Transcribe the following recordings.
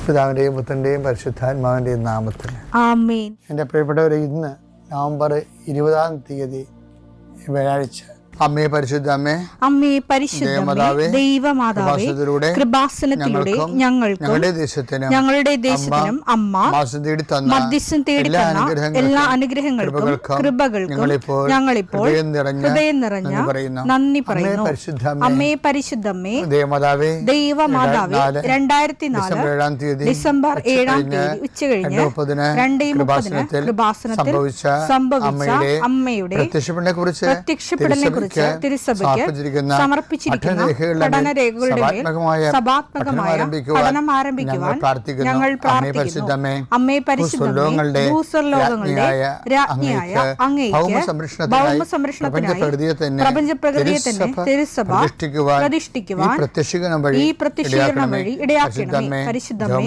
പിതാവിൻ്റെയും പുത്രൻ്റെയും പരിശുദ്ധാത്മാവിൻ്റെയും നാമത്തിൽ ആമേൻ. എൻ്റെ പ്രിയപ്പെട്ടവരെ, ഇന്ന് നവംബർ 20 വ്യാഴാഴ്ച. അമ്മേ പരിശുദ്ധ അമ്മേ, അമ്മേ പരിശുദ്ധ ദൈവമാതാവേ, കൃപാസനത്തിലൂടെ ഞങ്ങൾക്കും ഞങ്ങളുടെ ദേശത്തിനും അമ്മ മധ്യസ്ഥം തേടി തന്ന എല്ലാ അനുഗ്രഹങ്ങൾക്കും കൃപകൾക്കും ഞങ്ങളിപ്പോൾ ഹൃദയം നിറഞ്ഞ നന്ദി പറയുന്നു. അമ്മേ പരിശുദ്ധമ്മേ ദൈവമാതാവേ, 2004 ഡിസംബർ 7 ഉച്ചകഴിഞ്ഞ് 2:30 കൃപാസനത്തിൽ സംഭവിച്ച അമ്മയുടെ പ്രത്യക്ഷപ്പെടലിനെ കുറിച്ച് തിരുസഭയ്ക്ക് സമർപ്പിച്ചിരിക്കുന്ന പഠനരേഖകളുടെ മേൽ സഭാത്മകമായ പഠനം ആരംഭിക്കുവാൻ ഞങ്ങൾ പ്രാർത്ഥിക്കുന്നു. അമ്മേ പരിശുദ്ധമേ, ഭൂസ്വർലോകങ്ങളുടെ രാജ്ഞിയായ അങ്ങേയ്ക്ക് ഭൗമസംരക്ഷണത്തിനായി പ്രപഞ്ചപ്രകൃതിയെ തന്നെ തിരുസഭ പ്രതിഷ്ഠിക്കുവാൻ ഈ പ്രത്യക്ഷീകരണം വഴി ഇടയാക്കണമേ. പരിശുദ്ധമേ,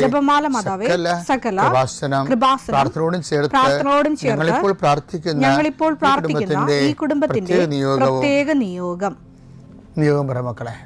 ജപമാല മാതാവേ, സകല കൃപാസനം പ്രാർത്ഥനയോടും ചേർത്ത് ഞങ്ങളിപ്പോൾ പ്രാർത്ഥിക്കുന്ന ഈ കുടുംബത്തിന്റെ പ്രത്യേക നിയോഗം പറ മക്കളെ.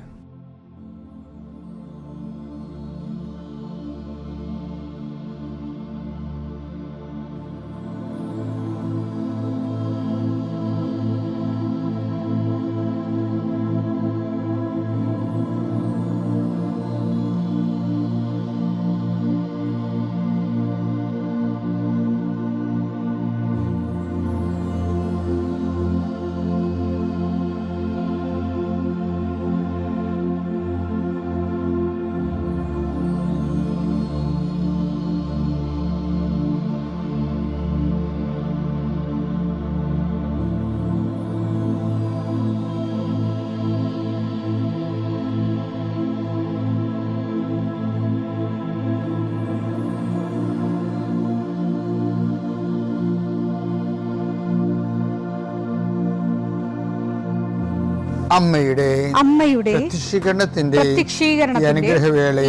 അമ്മയുടെ പ്രത്യക്ഷീകരണത്തിന്റെ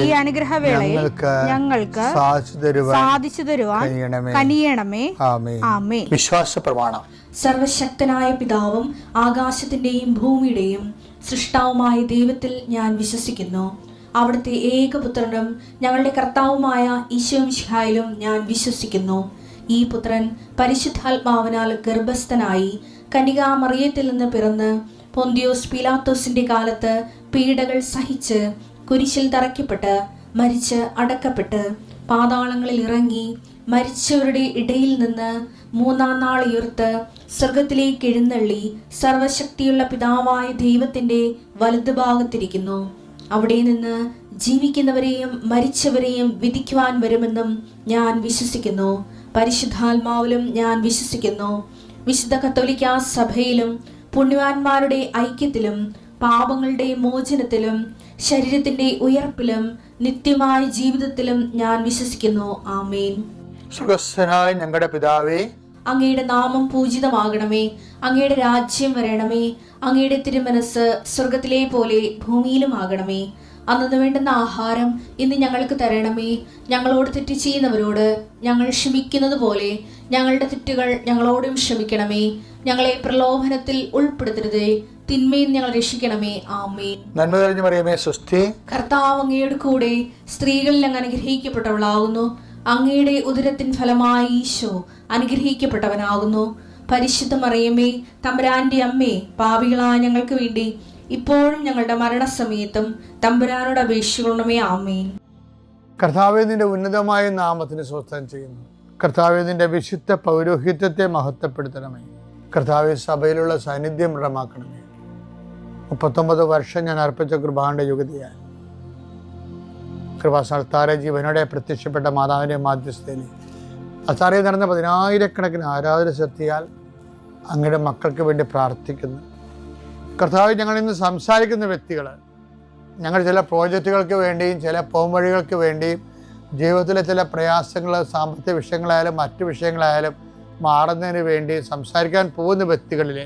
ഈ അനുഗ്രഹവേളയിൽ ഞങ്ങൾക്ക് സാധിച്ചു തരുവാൻ കനിയണമേ. ആമേൻ. വിശ്വാസ പ്രമാണം. സർവശക്തനായ പിതാവും ആകാശത്തിന്റെയും ഭൂമിയുടെയും സൃഷ്ടാവുമായ ദൈവത്തിൽ ഞാൻ വിശ്വസിക്കുന്നു. അവിടുത്തെ ഏകപുത്രനും ഞങ്ങളുടെ കർത്താവുമായ ഈശോമിശിഹായിലും ഞാൻ വിശ്വസിക്കുന്നു. ഈ പുത്രൻ പരിശുദ്ധാത്മാവിനാൽ ഗർഭസ്ഥനായി കന്യകാമറിയത്തിൽ നിന്ന് പിറന്ന് പൊന്തിയോസ് പീലാത്തോസിന്റെ കാലത്ത് പീഡകൾ സഹിച്ച് കുരിശിൽ തറയ്ക്കപ്പെട്ട് മരിച്ച് അടക്കപ്പെട്ട് പാതാളങ്ങളിൽ ഇറങ്ങി മരിച്ചവരുടെ ഇടയിൽ നിന്ന് 3-ാം നാൾ ഉയർത്ത് സ്വർഗത്തിലേക്ക് എഴുന്നള്ളി സർവശക്തിയുള്ള പിതാവായ ദൈവത്തിന്റെ വലതുഭാഗത്തിരിക്കുന്നു. അവിടെ നിന്ന് ജീവിക്കുന്നവരെയും മരിച്ചവരെയും വിധിക്കുവാൻ വരുമെന്നും ഞാൻ വിശ്വസിക്കുന്നു. പരിശുദ്ധാത്മാവിലും ഞാൻ വിശ്വസിക്കുന്നു. വിശുദ്ധ കത്തോലിക്കാ സഭയിലും പുണ്യവാന്മാരുടെ ഐക്യത്തിലും പാപങ്ങളുടെ മോചനത്തിലും ശരീരത്തിന്റെ ഉയർപ്പിലും നിത്യമായ ജീവിതത്തിലും ഞാൻ വിശ്വസിക്കുന്നു. ആമേൻ. സ്വർഗ്ഗസ്ഥനായ ഞങ്ങളുടെ പിതാവേ, അങ്ങയുടെ നാമം പൂജിതമാകണമേ. അങ്ങയുടെ രാജ്യം വരണമേ. അങ്ങയുടെ തിരുമനസ് സ്വർഗത്തിലെ പോലെ ഭൂമിയിലും ആകണമേ. അന്നു വേണ്ടുന്ന ആഹാരം ഇന്ന് ഞങ്ങൾക്ക് തരണമേ. ഞങ്ങളോട് തെറ്റ് ചെയ്യുന്നവരോട് ഞങ്ങൾ ക്ഷമിക്കുന്നത് പോലെ ഞങ്ങളുടെ തെറ്റുകൾ ഞങ്ങളോടും ക്ഷമിക്കണമേ. ഞങ്ങളെ പ്രലോഭനത്തിൽ ഉൾപ്പെടുത്തരുതേ, തിന്മയിൽ ഞങ്ങൾ രക്ഷിക്കണമേ. ആമേൻ. നന്മ നിറഞ്ഞ മറിയമേ, സ്വസ്തി. കർത്താവ് അങ്ങയുടെ കൂടെ സ്ത്രീകളിൽ അങ്ങ് അനുഗ്രഹിക്കപ്പെട്ടവളാകുന്നു. അങ്ങയുടെ ഉദരത്തിൻ ഫലമായി ഈശോ അനുഗ്രഹിക്കപ്പെട്ടവനാകുന്നു. പരിശുദ്ധ മറിയമേ, തമ്പുരാന്റെ അമ്മേ, പാപികളായ ഞങ്ങൾക്ക് വേണ്ടി ഇപ്പോഴും ഞങ്ങളുടെ മരണസമയത്തും തമ്പുരാനോട് അപേക്ഷിക്കണമേ. ആമേൻ. കർത്താവേ, നിന്റെ ഉന്നതമായ നാമത്തിന് സ്വസ്ഥം ചെയ്യുന്നു. കർത്താവേ, നിന്റെ വിശുദ്ധ പൗരോഹിത്യത്തെ മഹത്വപ്പെടുത്തണമേ. കർത്താവേ, സഭയിലുള്ള സാന്നിധ്യം ദൃഢമാക്കണമേ. 39 വർഷം ഞാൻ അർപ്പിച്ച കൃപാന്റെ യുഗതിയായി കൃപാസ്ഥാന ജീവനോടെ പ്രത്യക്ഷപ്പെട്ട മാതാവിൻ്റെ മാധ്യസ്ഥയിൽ അത്താറയിൽ നടന്ന 10,000-കണക്കിന് ആരാധന ശക്തിയാൽ അങ്ങയുടെ മക്കൾക്ക് വേണ്ടി പ്രാർത്ഥിക്കുന്നു. കർത്താവ്, ഞങ്ങൾ ഇന്ന് സംസാരിക്കുന്ന വ്യക്തികൾ ഞങ്ങൾ ചില പ്രോജക്റ്റുകൾക്ക് വേണ്ടിയും ചില പോംവഴികൾക്ക് വേണ്ടിയും ജീവിതത്തിലെ ചില പ്രയാസങ്ങൾ, സാമ്പത്തിക വിഷയങ്ങളായാലും മറ്റു വിഷയങ്ങളായാലും മാറുന്നതിന് വേണ്ടി സംസാരിക്കാൻ പോകുന്ന വ്യക്തികളിൽ,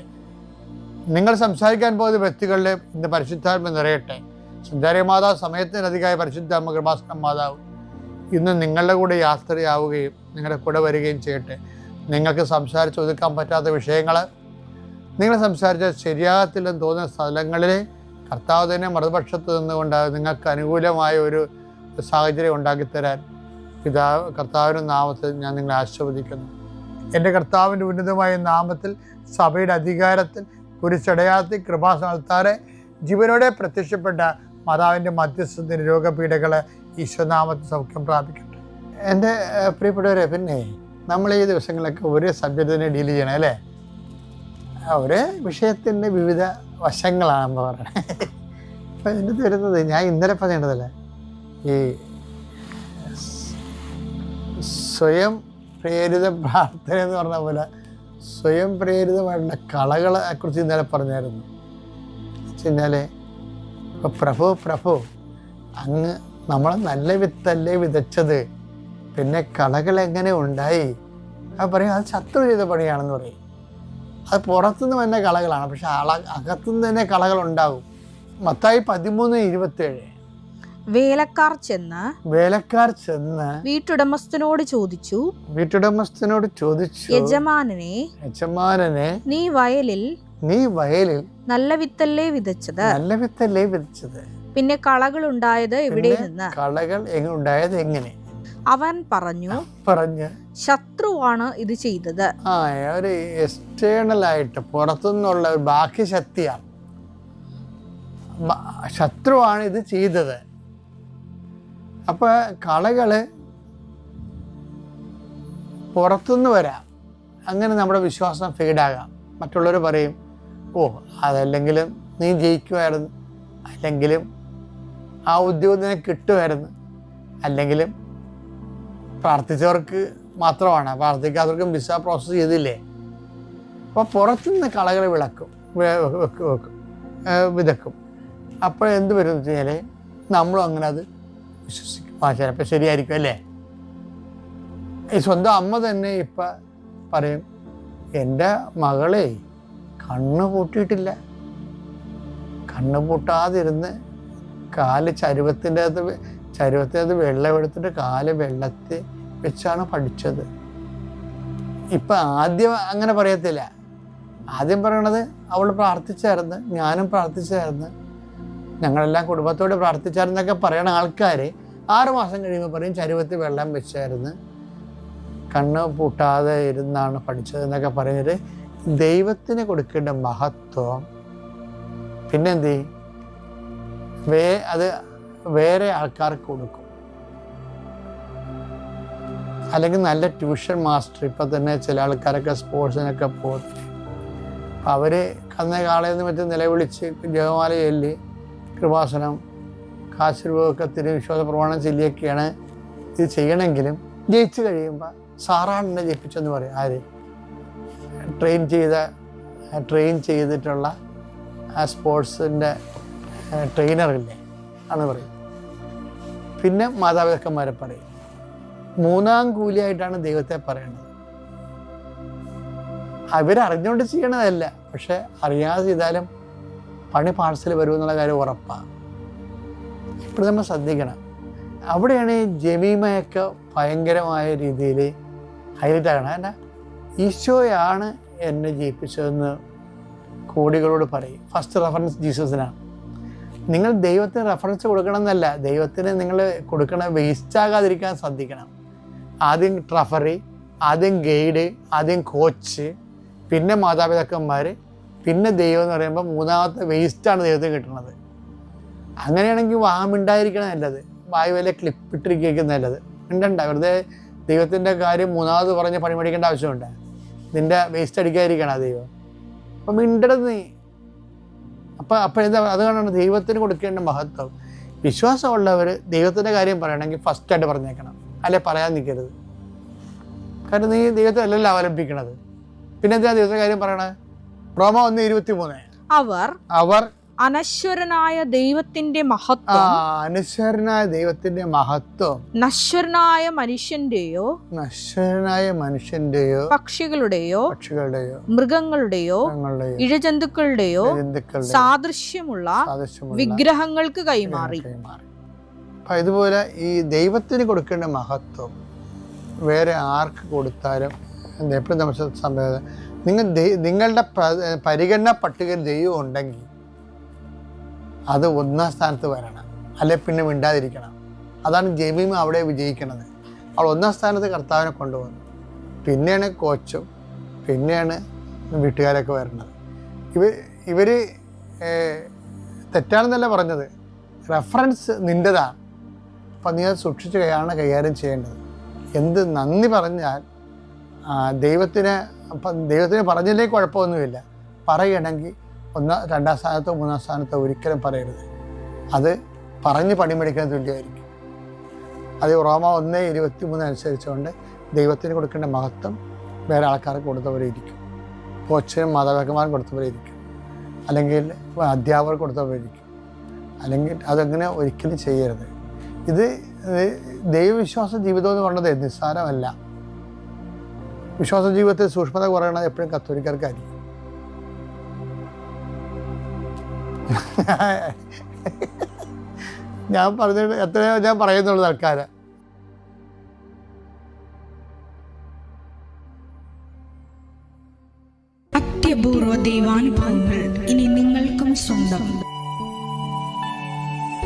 നിങ്ങൾ സംസാരിക്കാൻ പോകുന്ന വ്യക്തികളിൽ ഇന്ന് പരിശുദ്ധാത്മ നിറയട്ടെ. സുന്ദരി മാതാവ് സമയത്തിനധികമായ പരിശുദ്ധ അമ്മ കൃപാസന മാതാവ് ഇന്ന് നിങ്ങളുടെ കൂടെ യാത്രയാവുകയും നിങ്ങളുടെ കൂടെ വരികയും ചെയ്യട്ടെ. നിങ്ങൾക്ക് സംസാരിച്ച് ഒതുക്കാൻ പറ്റാത്ത വിഷയങ്ങൾ, നിങ്ങൾ സംസാരിച്ചാൽ ശരിയാകത്തില്ലെന്ന് തോന്നുന്ന സ്ഥലങ്ങളിൽ കർത്താവ് തന്നെ മറുപക്ഷത്ത് നിന്നുകൊണ്ട് നിങ്ങൾക്ക് അനുകൂലമായ ഒരു സാഹചര്യം ഉണ്ടാക്കിത്തരാൻ കർത്താവിൻ്റെ നാമത്തിൽ ഞാൻ നിങ്ങളെ ആശീർവദിക്കുന്നു. എൻ്റെ കർത്താവിൻ്റെ ഉന്നതമായ നാമത്തിൽ സഭയുടെ അധികാരത്തിൽ കുരിശടയാളത്തിൽ കൃപാസനത്താറെ ജീവനോടെ പ്രത്യക്ഷപ്പെട്ട മാതാവിൻ്റെ മധ്യസ്ഥത്തിന് രോഗപീഠകളെ ഈശ്വരനാമത്തിൽ സൗഖ്യം പ്രാപിക്കട്ടെ. എൻ്റെ പ്രിയപ്പെട്ടവരെ, പിന്നെ നമ്മൾ ഈ ദിവസങ്ങളൊക്കെ ഒരേ സബ്ജക്റ്റ് തന്നെ ഡീൽ ചെയ്യണം അല്ലേ? ഒരേ വിഷയത്തിൻ്റെ വിവിധ വശങ്ങളാണ് നമ്മൾ പറയുന്നത്. ഇപ്പം എൻ്റെ വരുന്നത് ഞാൻ ഇന്നലെ പറഞ്ഞതല്ലേ, ഈ സ്വയം പ്രേരിത പ്രാർത്ഥന എന്ന് പറഞ്ഞ പോലെ സ്വയം പ്രേരിതമായിട്ടുള്ള കളകളെ കുറിച്ച് ഇന്നലെ പറഞ്ഞായിരുന്നു. വെച്ച് കഴിഞ്ഞാൽ ഇപ്പോൾ പ്രഭു അങ്ങ് നമ്മൾ നല്ല വിത്തല്ലേ വിതച്ചത്, പിന്നെ കളകൾ എങ്ങനെ ഉണ്ടായി? അത് പറയും അത് ശത്രു ചെയ്ത പണിയാണെന്ന് പറയും. അത് പുറത്തുനിന്ന് തന്നെ കളകളാണ്, പക്ഷെ അകത്തുനിന്ന് തന്നെ കളകൾ ഉണ്ടാകും. മത്തായി 13:27 വേലക്കാർ ചെന്ന് വീട്ടുടമസ്ഥനോട് ചോദിച്ചു യജമാനനെ നീ വയലിൽ നല്ല വിത്തല്ലേ വിതച്ചത്, പിന്നെ കളകൾ ഉണ്ടായത് എവിടെ നിന്ന്? കളകൾ ഉണ്ടായത് എങ്ങനെ? അവൻ പറഞ്ഞു ശത്രുവാണ് ഇത് ചെയ്തത്. ഒരു എക്സ്റ്റേണൽ ആയിട്ട് പുറത്തുനിന്നുള്ള ഒരു ബാഹ്യ ശക്തിയാണ്, ശത്രുവാണ് ഇത് ചെയ്തത്. അപ്പോൾ കളകൾ പുറത്തുനിന്ന് വരാം, അങ്ങനെ നമ്മുടെ വിശ്വാസം ഫെയ്ഡാകാം. മറ്റുള്ളവർ പറയും ഓ അതല്ലെങ്കിലും നീ ജയിക്കുമായിരുന്നു, അല്ലെങ്കിലും ആ ഉദ്യോഗത്തിനെ കിട്ടുമായിരുന്നു, അല്ലെങ്കിലും പ്രാർത്ഥിച്ചവർക്ക് മാത്രമാണ്, പ്രാർത്ഥിക്കാത്തവർക്കും വിസ പ്രോസസ്സ് ചെയ്തില്ലേ. അപ്പോൾ പുറത്തുനിന്ന് കളകൾ വിതക്കും. അപ്പോൾ എന്ത് വരും എന്ന് വെച്ച് കഴിഞ്ഞാൽ നമ്മളും അങ്ങനെ അത് വിശ്വസിക്കും. ചിലപ്പോൾ ശരിയായിരിക്കും അല്ലേ? ഈ സ്വന്തം അമ്മ തന്നെ ഇപ്പം പറയും എൻ്റെ മകളെ കണ്ണ് പൂട്ടിയിട്ടില്ല, കണ്ണ് പൂട്ടാതിരുന്ന് കാല് ചരുവത്തിൻ്റെ അകത്ത് വെള്ളം എടുത്തിട്ട് കാല് വെള്ളത്തിൽ വെച്ചാണ് പഠിച്ചത്. ഇപ്പം ആദ്യം അങ്ങനെ പറയത്തില്ല. ആദ്യം പറയണത് അവൾ പ്രാർത്ഥിച്ചായിരുന്നു, ഞാനും പ്രാർത്ഥിച്ചായിരുന്നു, ഞങ്ങളെല്ലാം കുടുംബത്തോട് പ്രാർത്ഥിച്ചായിരുന്നൊക്കെ പറയണ ആൾക്കാർ 6 മാസം കഴിയുമ്പോൾ പറയും ചരുവത്തിൽ വെള്ളം വെച്ചായിരുന്നു, കണ്ണ് പൂട്ടാതെ ഇരുന്നാണ് പഠിച്ചത് എന്നൊക്കെ പറഞ്ഞിട്ട് ദൈവത്തിന് കൊടുക്കേണ്ട മഹത്വം പിന്നെന്ത് ചെയ്യും? അത് വേറെ ആൾക്കാർക്ക് കൊടുക്കും. അല്ലെങ്കിൽ നല്ല ട്യൂഷൻ മാസ്റ്റർ, ഇപ്പം തന്നെ ചില ആൾക്കാരൊക്കെ സ്പോർട്സിനൊക്കെ പോകും, അവർ കന്നകാളയെന്ന് മറ്റും നിലവിളിച്ച് ജപമാല ചൊല്ലി കൃപാസനം കാശുരൂപമൊക്കെ വിശ്വാസ പ്രമാണം ചൊല്ലിയൊക്കെയാണ് ഇത് ചെയ്യണമെങ്കിലും ജയിച്ചു കഴിയുമ്പോൾ സാറാണെന്നെ ജയിപ്പിച്ചെന്ന് പറയും. ആര്? ട്രെയിൻ ചെയ്തിട്ടുള്ള ആ സ്പോർട്സിൻ്റെ ട്രെയിനറില്ലേ ആണ് പറയും. പിന്നെ മാതാപിതാക്കന്മാരെ പറയും. 3-ാം കൂലിയായിട്ടാണ് ദൈവത്തെ പറയേണ്ടത്. അവരറിഞ്ഞുകൊണ്ട് ചെയ്യണതല്ല, പക്ഷെ അറിയാതെ ചെയ്താലും പണി പാഴ്സൽ വരുമെന്നുള്ള കാര്യം ഉറപ്പാണ്. ഇപ്പോൾ നമ്മൾ ശ്രദ്ധിക്കണം. അവിടെയാണ് ഈ ജമീമയൊക്കെ ഭയങ്കരമായ രീതിയിൽ ഹൈലൈറ്റ് ആകണം. കാരണം ഈശോയാണ് എന്നെ ജയിപ്പിച്ചതെന്ന് കോടികളോട് പറയും. ഫസ്റ്റ് റെഫറൻസ് ജീസസിനാണ്. നിങ്ങൾ ദൈവത്തിന് റെഫറൻസ് കൊടുക്കണം എന്നല്ല, ദൈവത്തിന് നിങ്ങൾ കൊടുക്കണ വേസ്റ്റ് ആകാതിരിക്കാൻ ശ്രദ്ധിക്കണം. ആദ്യം റഫറി, ആദ്യം ഗൈഡ്, ആദ്യം കോച്ച്, പിന്നെ മാതാപിതാക്കന്മാർ, പിന്നെ ദൈവം എന്ന് പറയുമ്പോൾ 3-ാമത്തെ വേസ്റ്റാണ് ദൈവത്തിന് കിട്ടുന്നത്. അങ്ങനെയാണെങ്കിൽ മിണ്ടായിരിക്കണം നല്ലത്, വായു വല്ല ക്ലിപ്പിട്ടിരിക്കുന്ന നല്ലത്. മിണ്ടണ്ട, വെറുതെ ദൈവത്തിൻ്റെ കാര്യം 3-ാമത് പറഞ്ഞ് പണി മേടിക്കേണ്ട ആവശ്യമുണ്ട്. നിൻ്റെ വേസ്റ്റ് അടിക്കാതിരിക്കണം ദൈവം. അപ്പം മിണ്ടരുത് നീ. അപ്പം എന്താ? അതുകൊണ്ടാണ് ദൈവത്തിന് കൊടുക്കേണ്ട മഹത്വം. വിശ്വാസമുള്ളവർ ദൈവത്തിൻ്റെ കാര്യം പറയണമെങ്കിൽ ഫസ്റ്റായിട്ട് പറഞ്ഞേക്കണം, അല്ലെ പറയാൻ നിൽക്കരുത്. കാരണം നീ ദൈവത്തെ അല്ലല്ലോ അവലംബിക്കണത്. പിന്നെ എന്താ ദൈവത്തിൻ്റെ കാര്യം പറയണത്? റോമ 1:23 അവർ അനശ്വരനായ ദൈവത്തിന്റെ മഹത്വം നശ്വരനായ മനുഷ്യന്റെയോ പക്ഷികളുടെയോ മൃഗങ്ങളുടെയോ ഇഴജന്തുക്കളുടെയോ സാദൃശ്യമുള്ള വിഗ്രഹങ്ങൾക്ക് കൈമാറി. അപ്പം ഇതുപോലെ ഈ ദൈവത്തിന് കൊടുക്കേണ്ട മഹത്വം വേറെ ആർക്ക് കൊടുത്താലും എപ്പോഴും നമ്മൾ സംഭവം, നിങ്ങളുടെ പരിഗണന പട്ടികയിൽ ദൈവം ഉണ്ടെങ്കിൽ അത് 1-ാം സ്ഥാനത്ത് വരണം, അല്ലെ പിന്നെ മിണ്ടാതിരിക്കണം. അതാണ് ജെമീമ അവിടെ വിജയിക്കുന്നത്. അവൾ 1-ാം സ്ഥാനത്ത് കർത്താവിനെ കൊണ്ടുവന്നു. പിന്നെയാണ് കോച്ചും പിന്നെയാണ് വീട്ടുകാരൊക്കെ വരുന്നത്. ഇവർ തെറ്റാണെന്നല്ല പറഞ്ഞത്, റെഫറൻസ് നിൻ്റെതാണ്. അപ്പം നീ അത് സൂക്ഷിച്ച് കൈകാര്യം ചെയ്യേണ്ടത്. എന്ത് നന്ദി പറഞ്ഞാൽ ദൈവത്തിന് പറഞ്ഞില്ലേ കുഴപ്പമൊന്നുമില്ല. പറയണമെങ്കിൽ 2-ാം സ്ഥാനത്തോ 3-ാം സ്ഥാനത്തോ ഒരിക്കലും പറയരുത്. അത് പറഞ്ഞ് പണിമെടുക്കാൻ തുല്യമായിരിക്കും. അത് റോമ 1:23 അനുസരിച്ചുകൊണ്ട് ദൈവത്തിന് കൊടുക്കേണ്ട മഹത്വം വേറെ ആൾക്കാർക്ക് കൊടുത്തവരെ ഇരിക്കും. കോച്ചിനും മാതാപിതാക്കന്മാരും കൊടുത്തവരെ ഇരിക്കും, അല്ലെങ്കിൽ അധ്യാപകർക്ക് കൊടുത്തവരെ ഇരിക്കും. അല്ലെങ്കിൽ അതങ്ങനെ ഒരിക്കലും ചെയ്യരുത്. ഇത് ദൈവവിശ്വാസ ജീവിതം എന്ന് പറയുന്നത് നിസ്സാരമല്ല. വിശ്വാസ ജീവിതത്തിൽ സൂക്ഷ്മത കുറയണത് എപ്പോഴും കത്തോലിക്കർക്കായിരിക്കും. ഞാൻ പറഞ്ഞിട്ട് എത്രയോ ഞാൻ പറയുന്നുള്ളത് ആൾക്കാരെ. അത്യപൂർവ ദൈവാനുഭവങ്ങൾ ഇനി നിങ്ങൾക്കും സ്വന്തം.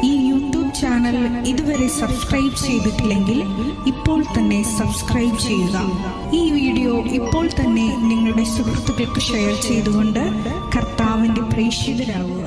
ഈ യൂട്യൂബ് ചാനൽ ഇതുവരെ സബ്സ്ക്രൈബ് ചെയ്തിട്ടില്ലെങ്കിൽ ഇപ്പോൾ തന്നെ സബ്സ്ക്രൈബ് ചെയ്യുക. ഈ വീഡിയോ ഇപ്പോൾ തന്നെ നിങ്ങളുടെ സുഹൃത്തുക്കൾക്ക് ഷെയർ ചെയ്തുകൊണ്ട് കർത്താവിൻ്റെ പ്രേക്ഷിതരാകുക.